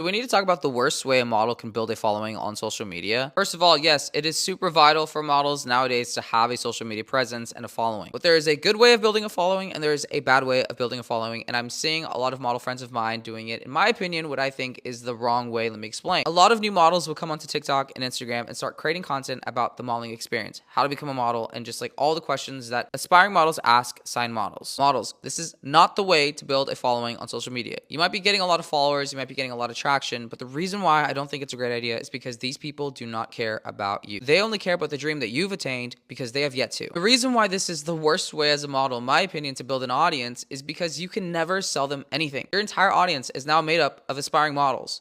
We need to talk about the worst way a model can build a following on social media. First of all, yes, it is super vital for models nowadays to have a social media presence and a following. But there is a good way of building a following and there is a bad way of building a following. And I'm seeing a lot of model friends of mine doing it, in my opinion, what I think is the wrong way. Let me explain. A lot of new models will come onto TikTok and Instagram and start creating content about the modeling experience, how to become a model, and just like all the questions that aspiring models ask sign models. Models, this is not the way to build a following on social media. You might be getting a lot of followers, you might be getting a lot of traction, but the reason why I don't think it's a great idea is because these people do not care about you. They only care about the dream that you've attained because they have yet to. The reason why this is the worst way as a model, in my opinion, to build an audience is because you can never sell them anything. Your entire audience is now made up of aspiring models.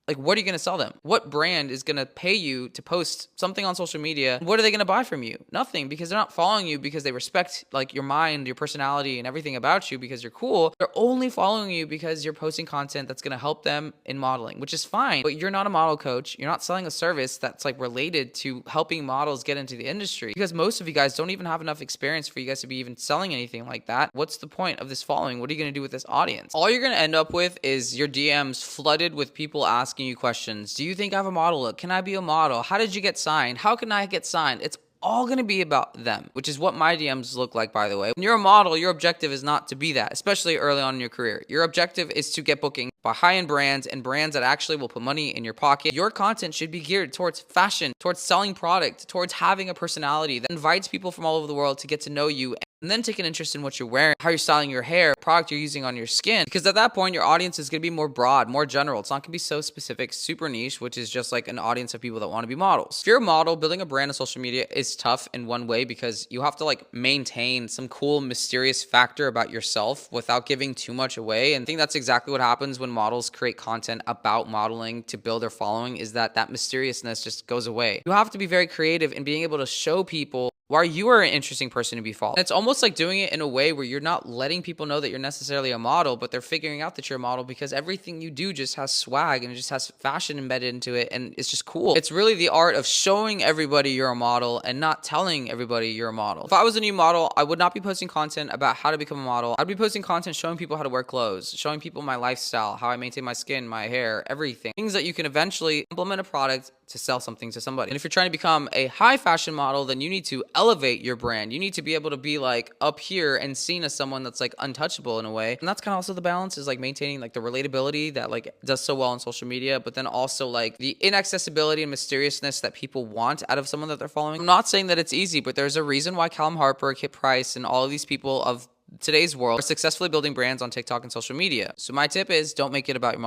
Like, what are you going to sell them? What brand is going to pay you to post something on social media? What are they going to buy from you? Nothing, because they're not following you because they respect like your mind, your personality, and everything about you because you're cool. They're only following you because you're posting content that's going to help them in modeling, which is fine. But you're not a model coach. You're not selling a service that's like related to helping models get into the industry, because most of you guys don't even have enough experience for you guys to be even selling anything like that. What's the point of this following? What are you going to do with this audience? All you're going to end up with is your DMs flooded with people asking you questions. Do you think I have a model look? Can I be a model? How did you get signed? How can I get signed? It's all going to be about them, which is what my DMs look like, by the way. When you're a model, your objective is not to be that, especially early on in your career. Your objective is to get booking by high-end brands and brands that actually will put money in your pocket. Your content should be geared towards fashion, towards selling product, towards having a personality that invites people from all over the world to get to know you and then take an interest in what you're wearing, how you're styling your hair, product you're using on your skin. Because at that point, your audience is going to be more broad, more general. It's not going to be so specific, super niche, which is just like an audience of people that want to be models. If you're a model, building a brand on social media is tough in one way because you have to like maintain some cool, mysterious factor about yourself without giving too much away. And I think that's exactly what happens when models create content about modeling to build their following, is that mysteriousness just goes away. You have to be very creative in being able to show people why you are an interesting person to be followed. And it's almost like doing it in a way where you're not letting people know that you're necessarily a model, but they're figuring out that you're a model because everything you do just has swag and it just has fashion embedded into it, and it's just cool. It's really the art of showing everybody you're a model and not telling everybody you're a model. If I was a new model, I would not be posting content about how to become a model. I'd be posting content showing people how to wear clothes, showing people my lifestyle, how I maintain my skin, my hair, everything. Things that you can eventually implement a product to sell something to somebody. And if you're trying to become a high fashion model, then you need to elevate your brand. You need to be able to be like up here and seen as someone that's like untouchable in a way. And that's kind of also the balance, is like maintaining like the relatability that like does so well on social media, but then also like the inaccessibility and mysteriousness that people want out of someone that they're following. I'm not saying that it's easy, but there's a reason why Callum Harper, Kit Price, and all of these people of today's world are successfully building brands on TikTok and social media. So my tip is, don't make it about your